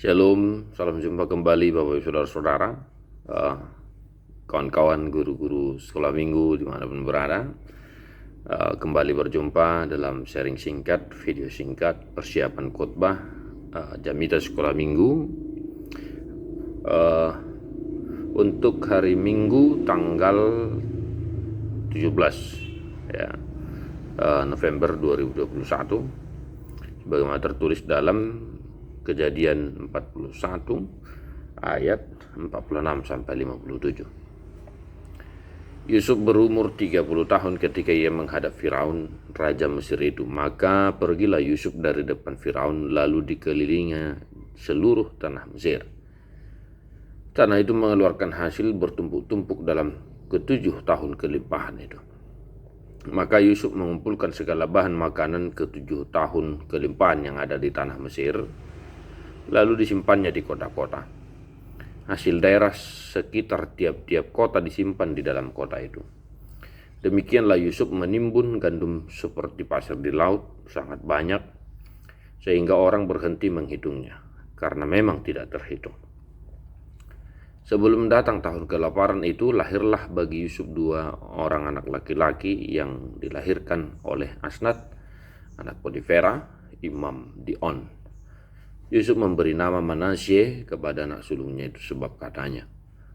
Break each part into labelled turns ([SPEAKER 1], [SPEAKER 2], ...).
[SPEAKER 1] Shalom, salam jumpa kembali Bapak Ibu Saudara-saudara, kawan-kawan guru-guru sekolah minggu dimanapun berada. Kembali berjumpa dalam sharing singkat, video singkat, persiapan khotbah Jamita Sekolah Minggu untuk hari Minggu tanggal 17 ya, November 2021, sebagaimana tertulis dalam Kejadian 41 ayat 46 sampai 57. Yusuf berumur 30 tahun ketika ia menghadap Firaun, raja Mesir itu. Maka pergilah Yusuf dari depan Firaun, lalu dikelilinginya seluruh tanah Mesir. Tanah itu mengeluarkan hasil bertumpuk-tumpuk dalam ke-7 tahun kelimpahan itu. Maka Yusuf mengumpulkan segala bahan makanan ke-7 tahun kelimpahan yang ada di tanah Mesir, lalu disimpannya di kota-kota. Hasil daerah sekitar tiap-tiap kota disimpan di dalam kota itu. Demikianlah Yusuf menimbun gandum seperti pasir di laut, sangat banyak, sehingga orang berhenti menghitungnya, karena memang tidak terhitung. Sebelum datang tahun kelaparan itu, lahirlah bagi Yusuf 2 orang anak laki-laki yang dilahirkan oleh Asnat, anak Potifera, imam di On. Yusuf memberi nama Manasye kepada anak sulungnya itu sebab katanya,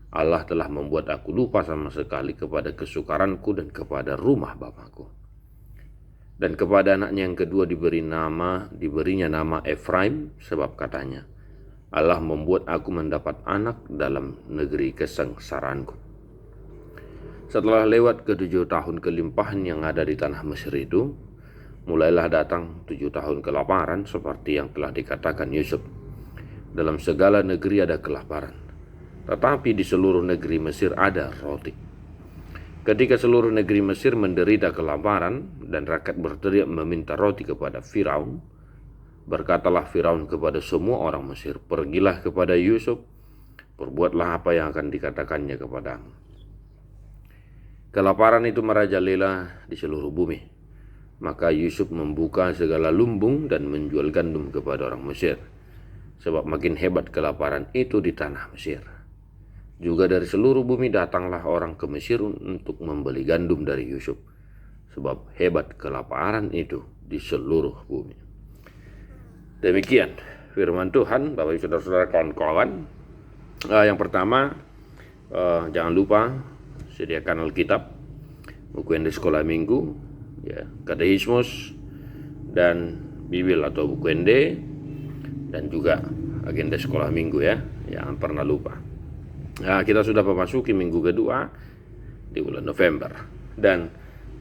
[SPEAKER 1] Allah telah membuat aku lupa sama sekali kepada kesukaranku dan kepada rumah bapakku. Dan kepada anaknya yang kedua diberinya nama Efraim sebab katanya, Allah membuat aku mendapat anak dalam negeri kesengsaraanku. Setelah lewat ke-7 tahun kelimpahan yang ada di tanah Mesir itu, mulailah datang 7 tahun kelaparan seperti yang telah dikatakan Yusuf. Dalam segala negeri ada kelaparan, tetapi di seluruh negeri Mesir ada roti. Ketika seluruh negeri Mesir menderita kelaparan dan rakyat berteriak meminta roti kepada Firaun, berkatalah Firaun kepada semua orang Mesir, pergilah kepada Yusuf, perbuatlah apa yang akan dikatakannya kepadamu. Kelaparan itu merajalela di seluruh bumi. Maka Yusuf membuka segala lumbung dan menjual gandum kepada orang Mesir, sebab makin hebat kelaparan itu di tanah Mesir. Juga dari seluruh bumi datanglah orang ke Mesir untuk membeli gandum dari Yusuf, sebab hebat kelaparan itu di seluruh bumi. Demikian firman Tuhan, Bapak Ibu Saudara-saudara, kawan-kawan. Yang pertama, jangan lupa sediakan Alkitab, buku yang di sekolah minggu, ya, katekismus dan Bibil atau buku ND, dan juga agenda sekolah minggu ya, jangan pernah lupa. Nah, kita sudah memasuki minggu kedua di bulan November, dan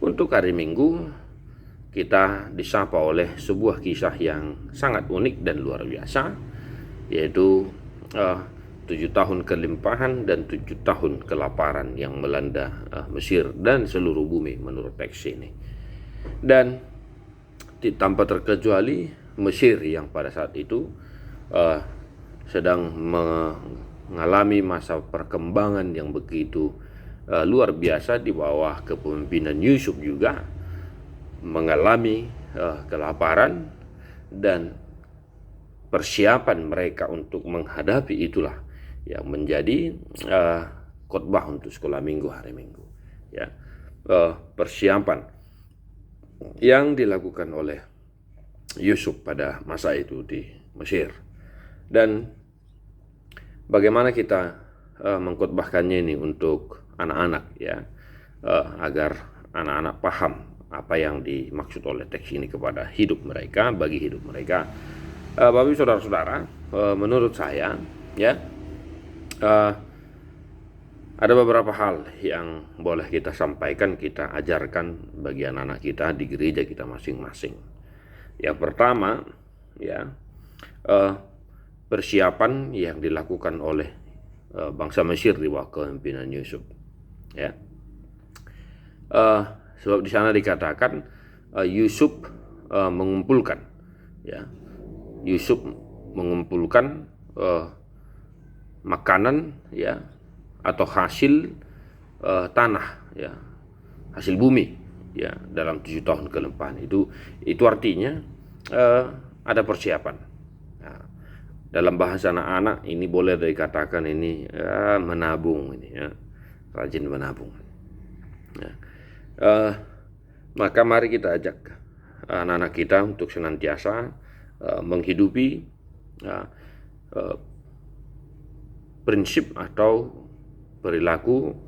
[SPEAKER 1] untuk hari Minggu kita disapa oleh sebuah kisah yang sangat unik dan luar biasa, yaitu 7 tahun kelimpahan dan 7 tahun kelaparan yang melanda Mesir dan seluruh bumi menurut teks ini. Dan tanpa terkecuali Mesir yang pada saat itu sedang mengalami masa perkembangan yang begitu luar biasa di bawah kepemimpinan Yusuf, juga mengalami kelaparan, dan persiapan mereka untuk menghadapi itulah yang menjadi khotbah untuk sekolah minggu hari Minggu ya. Persiapan yang dilakukan oleh Yusuf pada masa itu di Mesir, dan bagaimana kita mengkhotbahkannya ini untuk anak-anak ya, agar anak-anak paham apa yang dimaksud oleh teks ini kepada hidup mereka, bagi hidup mereka. Bapak Ibu Saudara-saudara, menurut saya ya, ada beberapa hal yang boleh kita sampaikan, kita ajarkan bagi anak-anak kita di gereja kita masing-masing. Yang pertama ya, persiapan yang dilakukan oleh bangsa Mesir di bawah kepemimpinan Yusuf ya. Sebab di sana dikatakan Yusuf mengumpulkan ya, Yusuf mengumpulkan makanan ya, atau hasil tanah ya, hasil bumi ya, dalam 7 tahun kelimpahan itu artinya ada persiapan. Nah, dalam bahasa anak-anak ini boleh dikatakan ini menabung ini ya, rajin menabung. Ya. Maka mari kita ajak anak-anak kita untuk senantiasa menghidupi prinsip atau perilaku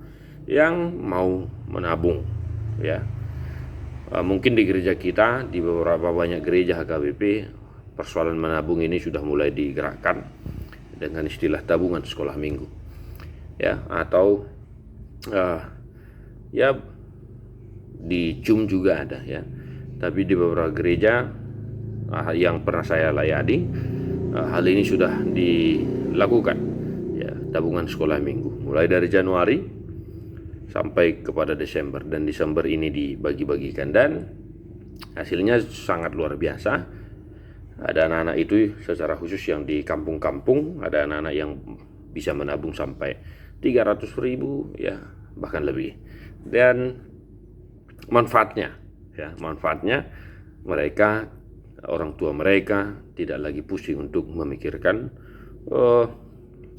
[SPEAKER 1] yang mau menabung ya. Mungkin di gereja kita, di beberapa banyak gereja HKBP, persoalan menabung ini sudah mulai digerakkan dengan istilah tabungan sekolah minggu ya, atau ya di CUM juga ada ya. Tapi di beberapa gereja yang pernah saya layani, hal ini sudah dilakukan ya, tabungan sekolah minggu mulai dari Januari sampai kepada Desember, dan Desember ini dibagi-bagikan dan hasilnya sangat luar biasa. Ada anak-anak itu secara khusus yang di kampung-kampung, ada anak-anak yang bisa menabung sampai 300.000 ya, bahkan lebih. Dan manfaatnya mereka, orang tua mereka tidak lagi pusing untuk memikirkan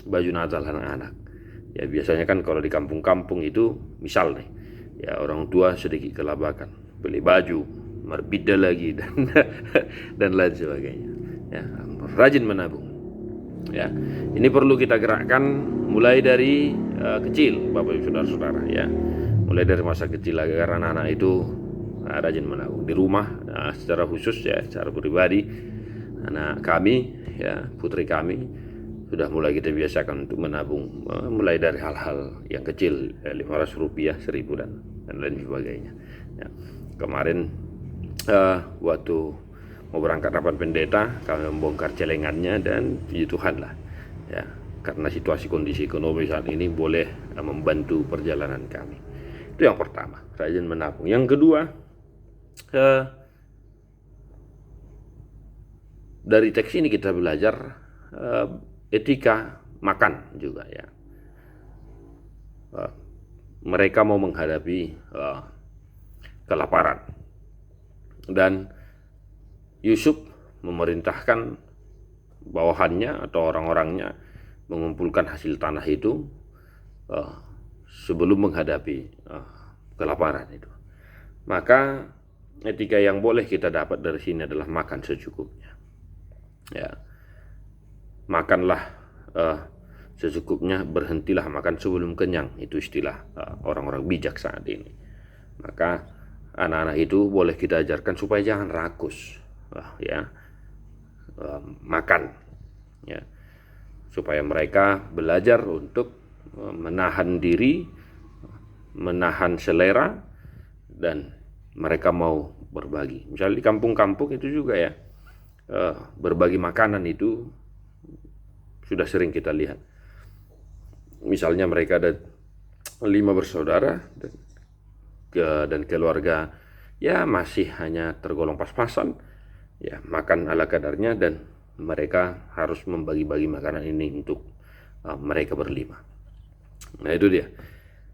[SPEAKER 1] baju Natal anak-anak. Ya biasanya kan kalau di kampung-kampung itu misal nih, ya orang tua sedikit kelabakan, beli baju, berbeda lagi dan lain sebagainya. Ya, rajin menabung. Ya, ini perlu kita gerakkan mulai dari kecil, Bapak Ibu Saudara-saudara ya. Mulai dari masa kecil agar anak-anak itu rajin menabung. Di rumah secara khusus ya, secara pribadi anak kami ya, putri kami sudah mulai kita biasakan untuk menabung, mulai dari hal-hal yang kecil, Rp500, Rp1.000 dan lain sebagainya. Ya. Kemarin waktu mau berangkat rapat pendeta, kami membongkar celengannya dan puji Tuhan lah, ya, karena situasi kondisi ekonomi saat ini boleh membantu perjalanan kami. Itu yang pertama, rajin menabung. Yang kedua, dari teks ini kita belajar etika makan juga ya. Mereka mau menghadapi kelaparan, dan Yusuf memerintahkan bawahannya atau orang-orangnya mengumpulkan hasil tanah itu sebelum menghadapi kelaparan itu. Maka etika yang boleh kita dapat dari sini adalah makan secukupnya. Ya, makanlah secukupnya, berhentilah makan sebelum kenyang, itu istilah orang-orang bijak saat ini. Maka anak-anak itu boleh kita ajarkan supaya jangan rakus ya, makan ya, supaya mereka belajar untuk menahan diri, menahan selera, dan mereka mau berbagi. Misalnya di kampung-kampung itu juga ya, berbagi makanan itu sudah sering kita lihat. Misalnya mereka ada 5 bersaudara dan keluarga ya masih hanya tergolong pas-pasan, ya makan ala kadarnya, dan mereka harus membagi-bagi makanan ini untuk mereka berlima. Nah itu dia.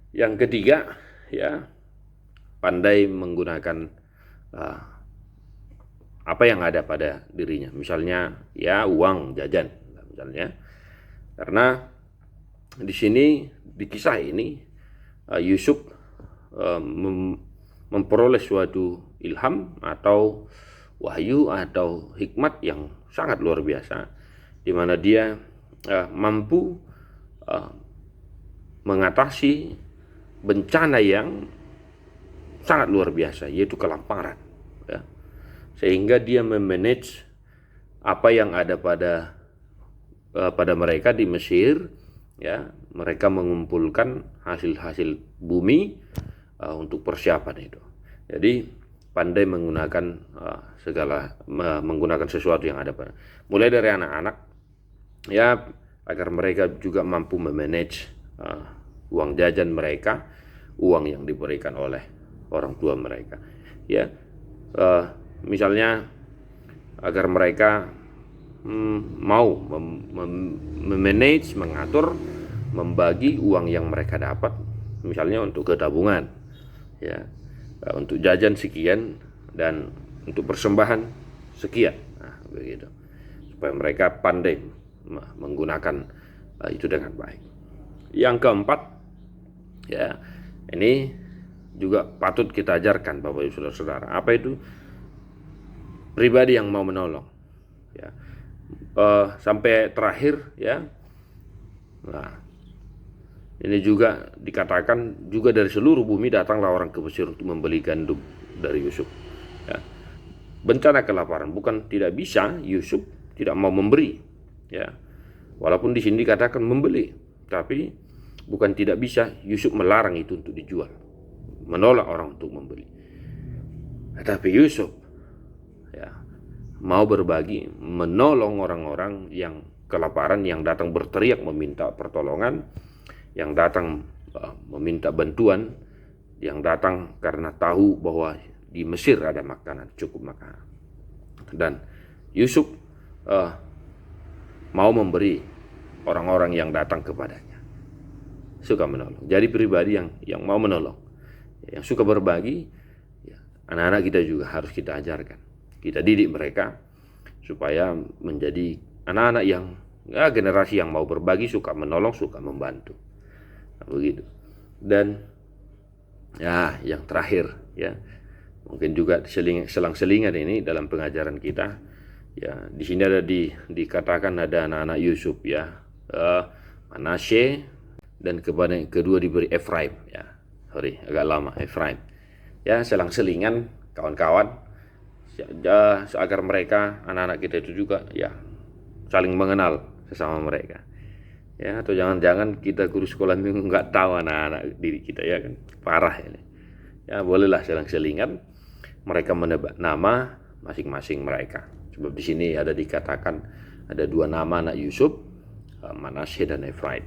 [SPEAKER 1] Yang ketiga ya, pandai menggunakan apa yang ada pada dirinya, misalnya ya uang jajan misalnya. Karena di sini, di kisah ini, Yusuf memperoleh suatu ilham atau wahyu atau hikmat yang sangat luar biasa, di mana dia mampu mengatasi bencana yang sangat luar biasa, yaitu kelaparan ya. Sehingga dia memanage apa yang ada pada mereka di Mesir ya. Mereka mengumpulkan hasil-hasil bumi untuk persiapan itu. Jadi pandai menggunakan menggunakan sesuatu yang ada pada, mulai dari anak-anak ya, agar mereka juga mampu memanage uang jajan mereka, uang yang diberikan oleh orang tua mereka ya. Misalnya agar mereka mau memanage, mengatur, membagi uang yang mereka dapat, misalnya untuk ke tabungan ya, untuk jajan sekian dan untuk persembahan sekian, nah begitu, supaya mereka pandai menggunakan itu dengan baik. Yang keempat, ya, ini juga patut kita ajarkan Bapak Ibu Saudara-saudara. Apa itu? Pribadi yang mau menolong. Ya. Sampai terakhir, ya. Nah, ini juga dikatakan juga dari seluruh bumi datanglah orang ke Mesir untuk membeli gandum dari Yusuf. Ya. Bencana kelaparan, bukan tidak bisa, Yusuf tidak mau memberi. Ya. Walaupun di sini dikatakan membeli, tapi bukan tidak bisa, Yusuf melarang itu untuk dijual, menolak orang untuk membeli. Tetapi Yusuf, ya, mau berbagi, menolong orang-orang yang kelaparan, yang datang berteriak meminta pertolongan, yang datang meminta bantuan, yang datang karena tahu bahwa di Mesir ada makanan, cukup makanan. Dan Yusuf mau memberi orang-orang yang datang kepadanya, suka menolong. Jadi pribadi yang mau menolong, yang suka berbagi, ya, anak-anak kita juga harus kita ajarkan, kita didik mereka supaya menjadi anak-anak yang, ya, generasi yang mau berbagi, suka menolong, suka membantu. Nah, begitu. Dan ya, yang terakhir, ya, mungkin juga selang-selingan ini dalam pengajaran kita. Ya, di sini ada dikatakan ada anak-anak Yusuf, ya, Manasye, dan kepada yang kedua diberi Efraim. Ya, sorry, agak lama, Efraim. Ya, selang-selingan kawan-kawan, ya, agar mereka, anak-anak kita itu juga, ya, saling mengenal sesama mereka. Ya, atau jangan-jangan kita guru sekolah minggu nggak tahu anak-anak diri kita, ya kan, parah ini. Ya, bolehlah selang-selingan mereka menebak nama masing-masing mereka. Sebab di sini ada dikatakan ada dua nama anak Yusuf, Manasye dan Efraim.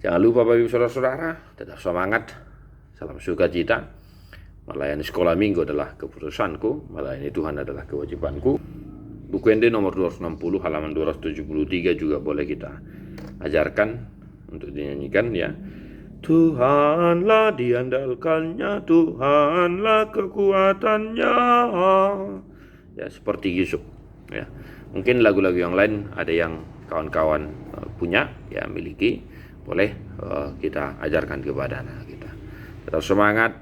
[SPEAKER 1] Jangan lupa Bapak Ibu Saudara-saudara, tetap semangat, salam sukacita. Melayani sekolah minggu adalah keputusanku, melayani Tuhan adalah kewajibanku. Buku ND nomor 260 halaman 273 juga boleh kita ajarkan untuk dinyanyikan, ya. Tuhanlah diandalkannya, Tuhanlah kekuatannya. Ya, seperti Yusuf, ya. Mungkin lagu-lagu yang lain ada yang kawan-kawan punya, ya, miliki, boleh kita ajarkan kepada anak kita. Tetap semangat,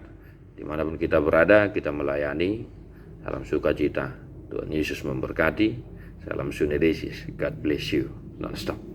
[SPEAKER 1] dimanapun kita berada, kita melayani. Salam sukacita, Tuhan Yesus memberkati. Salam Sunedesis, God bless you non-stop.